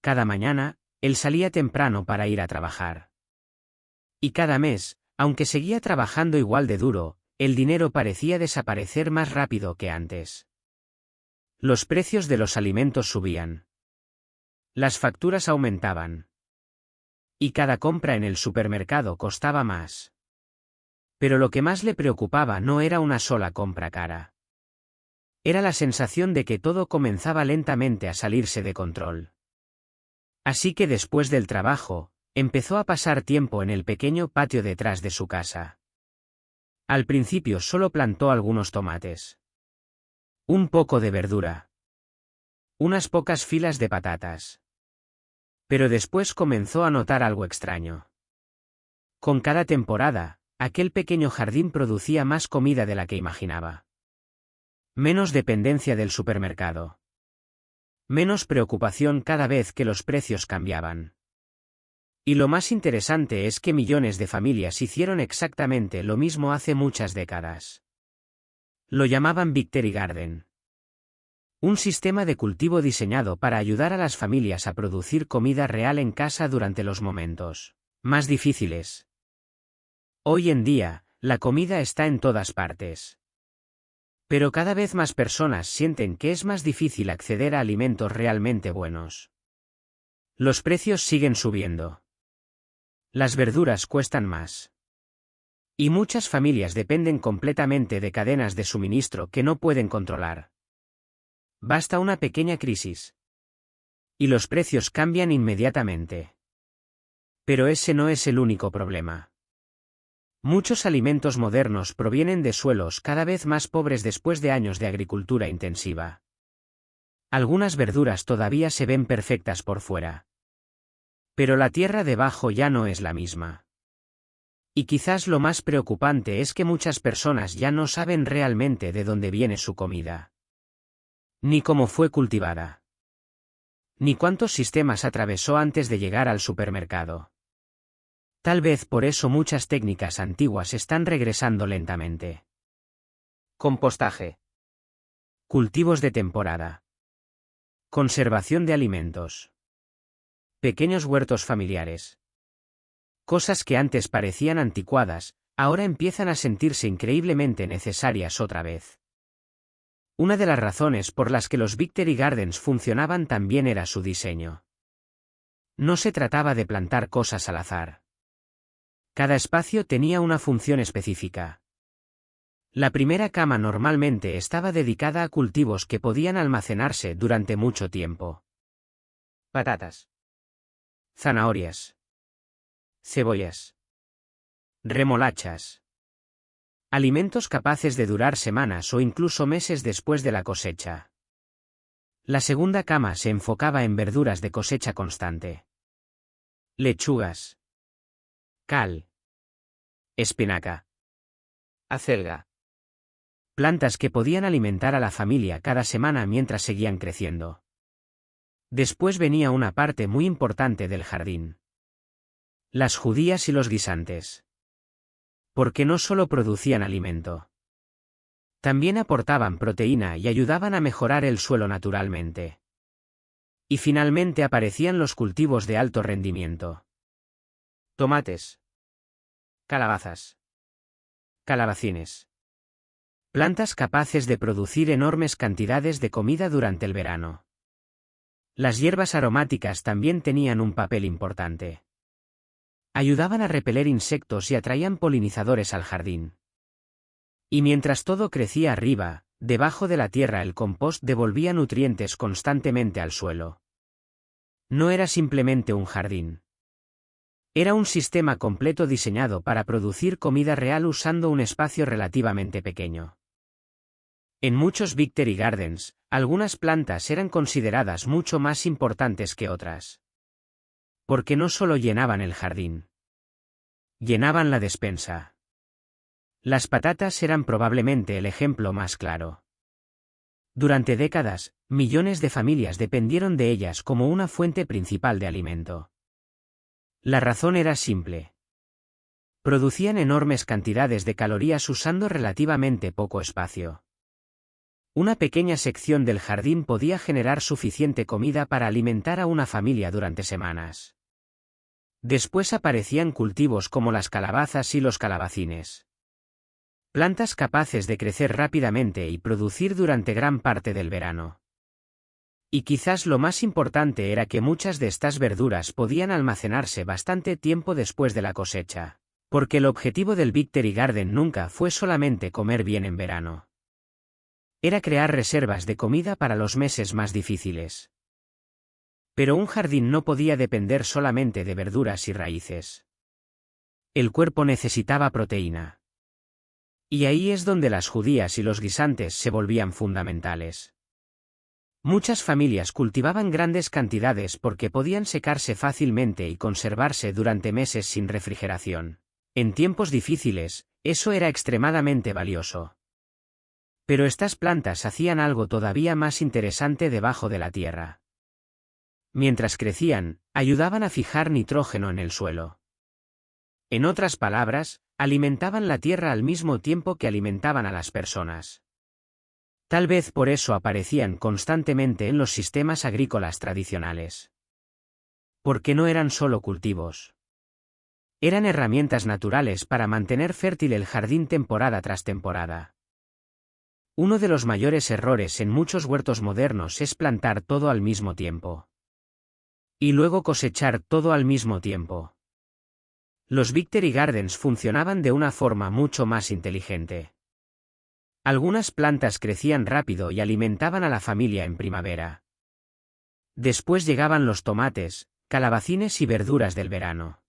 Cada mañana, él salía temprano para ir a trabajar. Y cada mes, aunque seguía trabajando igual de duro, el dinero parecía desaparecer más rápido que antes. Los precios de los alimentos subían. Las facturas aumentaban. Y cada compra en el supermercado costaba más. Pero lo que más le preocupaba no era una sola compra cara. Era la sensación de que todo comenzaba lentamente a salirse de control. Así que después del trabajo, empezó a pasar tiempo en el pequeño patio detrás de su casa. Al principio solo plantó algunos tomates. Un poco de verdura. Unas pocas filas de patatas. Pero después comenzó a notar algo extraño. Con cada temporada, aquel pequeño jardín producía más comida de la que imaginaba. Menos dependencia del supermercado. Menos preocupación cada vez que los precios cambiaban. Y lo más interesante es que millones de familias hicieron exactamente lo mismo hace muchas décadas. Lo llamaban Victory Garden. Un sistema de cultivo diseñado para ayudar a las familias a producir comida real en casa durante los momentos más difíciles. Hoy en día, la comida está en todas partes. Pero cada vez más personas sienten que es más difícil acceder a alimentos realmente buenos. Los precios siguen subiendo. Las verduras cuestan más. Y muchas familias dependen completamente de cadenas de suministro que no pueden controlar. Basta una pequeña crisis. Y los precios cambian inmediatamente. Pero ese no es el único problema. Muchos alimentos modernos provienen de suelos cada vez más pobres después de años de agricultura intensiva. Algunas verduras todavía se ven perfectas por fuera. Pero la tierra debajo ya no es la misma. Y quizás lo más preocupante es que muchas personas ya no saben realmente de dónde viene su comida. Ni cómo fue cultivada. Ni cuántos sistemas atravesó antes de llegar al supermercado. Tal vez por eso muchas técnicas antiguas están regresando lentamente. Compostaje. Cultivos de temporada. Conservación de alimentos. Pequeños huertos familiares. Cosas que antes parecían anticuadas, ahora empiezan a sentirse increíblemente necesarias otra vez. Una de las razones por las que los Victory Gardens funcionaban tan bien era su diseño. No se trataba de plantar cosas al azar. Cada espacio tenía una función específica. La primera cama normalmente estaba dedicada a cultivos que podían almacenarse durante mucho tiempo. Patatas. Zanahorias. Cebollas. Remolachas. Alimentos capaces de durar semanas o incluso meses después de la cosecha. La segunda cama se enfocaba en verduras de cosecha constante. Lechugas. Cal. Espinaca. Acelga. Plantas que podían alimentar a la familia cada semana mientras seguían creciendo. Después venía una parte muy importante del jardín. Las judías y los guisantes. Porque no solo producían alimento. También aportaban proteína y ayudaban a mejorar el suelo naturalmente. Y finalmente aparecían los cultivos de alto rendimiento. Tomates. Calabazas. Calabacines. Plantas capaces de producir enormes cantidades de comida durante el verano. Las hierbas aromáticas también tenían un papel importante. Ayudaban a repeler insectos y atraían polinizadores al jardín. Y mientras todo crecía arriba, debajo de la tierra el compost devolvía nutrientes constantemente al suelo. No era simplemente un jardín. Era un sistema completo diseñado para producir comida real usando un espacio relativamente pequeño. En muchos Victory Gardens, algunas plantas eran consideradas mucho más importantes que otras. Porque no solo llenaban el jardín. Llenaban la despensa. Las patatas eran probablemente el ejemplo más claro. Durante décadas, millones de familias dependieron de ellas como una fuente principal de alimento. La razón era simple. Producían enormes cantidades de calorías usando relativamente poco espacio. Una pequeña sección del jardín podía generar suficiente comida para alimentar a una familia durante semanas. Después aparecían cultivos como las calabazas y los calabacines. Plantas capaces de crecer rápidamente y producir durante gran parte del verano. Y quizás lo más importante era que muchas de estas verduras podían almacenarse bastante tiempo después de la cosecha, porque el objetivo del Victory Garden nunca fue solamente comer bien en verano. Era crear reservas de comida para los meses más difíciles. Pero un jardín no podía depender solamente de verduras y raíces. El cuerpo necesitaba proteína. Y ahí es donde las judías y los guisantes se volvían fundamentales. Muchas familias cultivaban grandes cantidades porque podían secarse fácilmente y conservarse durante meses sin refrigeración. En tiempos difíciles, eso era extremadamente valioso. Pero estas plantas hacían algo todavía más interesante debajo de la tierra. Mientras crecían, ayudaban a fijar nitrógeno en el suelo. En otras palabras, alimentaban la tierra al mismo tiempo que alimentaban a las personas. Tal vez por eso aparecían constantemente en los sistemas agrícolas tradicionales. Porque no eran solo cultivos. Eran herramientas naturales para mantener fértil el jardín temporada tras temporada. Uno de los mayores errores en muchos huertos modernos es plantar todo al mismo tiempo. Y luego cosechar todo al mismo tiempo. Los Victory Gardens funcionaban de una forma mucho más inteligente. Algunas plantas crecían rápido y alimentaban a la familia en primavera. Después llegaban los tomates, calabacines y verduras del verano.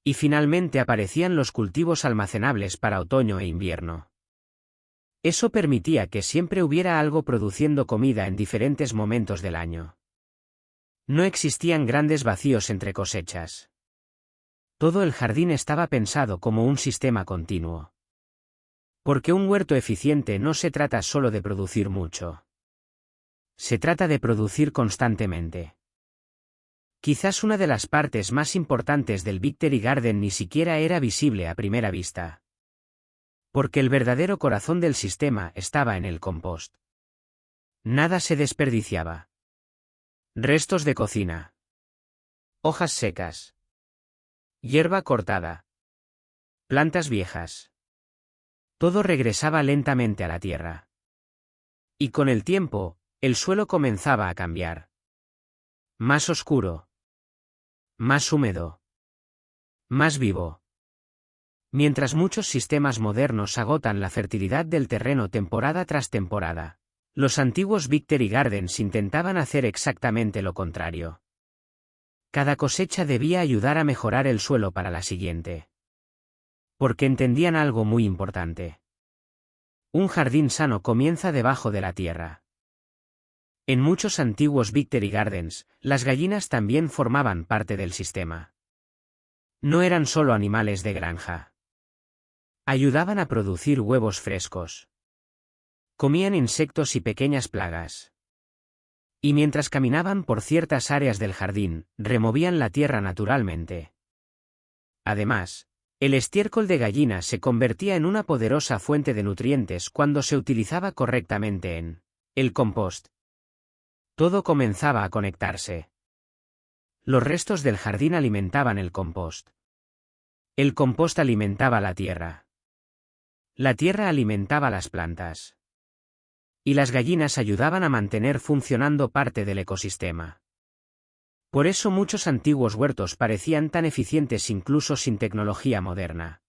Y finalmente aparecían los cultivos almacenables para otoño e invierno. Eso permitía que siempre hubiera algo produciendo comida en diferentes momentos del año. No existían grandes vacíos entre cosechas. Todo el jardín estaba pensado como un sistema continuo. Porque un huerto eficiente no se trata solo de producir mucho. Se trata de producir constantemente. Quizás una de las partes más importantes del Victory Garden ni siquiera era visible a primera vista. Porque el verdadero corazón del sistema estaba en el compost. Nada se desperdiciaba. Restos de cocina. Hojas secas. Hierba cortada. Plantas viejas. Todo regresaba lentamente a la tierra. Y con el tiempo, el suelo comenzaba a cambiar. Más oscuro. Más húmedo. Más vivo. Mientras muchos sistemas modernos agotan la fertilidad del terreno temporada tras temporada, los antiguos Victory Gardens intentaban hacer exactamente lo contrario. Cada cosecha debía ayudar a mejorar el suelo para la siguiente. Porque entendían algo muy importante. Un jardín sano comienza debajo de la tierra. En muchos antiguos Victory Gardens, las gallinas también formaban parte del sistema. No eran solo animales de granja. Ayudaban a producir huevos frescos. Comían insectos y pequeñas plagas. Y mientras caminaban por ciertas áreas del jardín, removían la tierra naturalmente. Además, el estiércol de gallina se convertía en una poderosa fuente de nutrientes cuando se utilizaba correctamente en el compost. Todo comenzaba a conectarse. Los restos del jardín alimentaban el compost. El compost alimentaba la tierra. La tierra alimentaba las plantas. Y las gallinas ayudaban a mantener funcionando parte del ecosistema. Por eso muchos antiguos huertos parecían tan eficientes incluso sin tecnología moderna.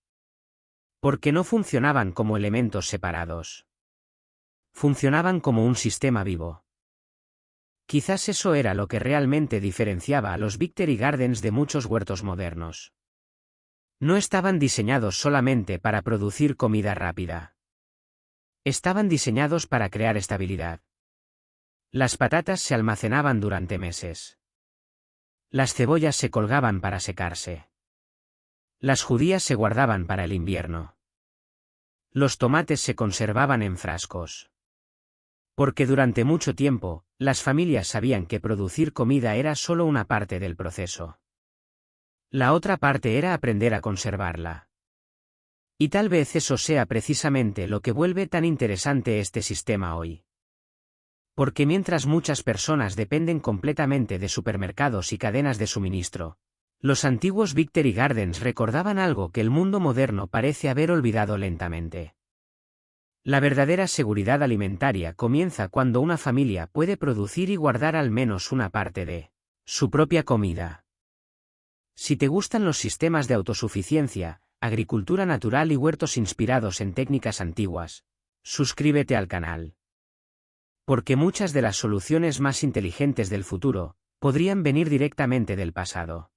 Porque no funcionaban como elementos separados. Funcionaban como un sistema vivo. Quizás eso era lo que realmente diferenciaba a los Victory Gardens de muchos huertos modernos. No estaban diseñados solamente para producir comida rápida. Estaban diseñados para crear estabilidad. Las patatas se almacenaban durante meses. Las cebollas se colgaban para secarse. Las judías se guardaban para el invierno. Los tomates se conservaban en frascos. Porque durante mucho tiempo, las familias sabían que producir comida era solo una parte del proceso. La otra parte era aprender a conservarla. Y tal vez eso sea precisamente lo que vuelve tan interesante este sistema hoy. Porque mientras muchas personas dependen completamente de supermercados y cadenas de suministro, los antiguos Victory Gardens recordaban algo que el mundo moderno parece haber olvidado lentamente. La verdadera seguridad alimentaria comienza cuando una familia puede producir y guardar al menos una parte de su propia comida. Si te gustan los sistemas de autosuficiencia, agricultura natural y huertos inspirados en técnicas antiguas, suscríbete al canal. Porque muchas de las soluciones más inteligentes del futuro podrían venir directamente del pasado.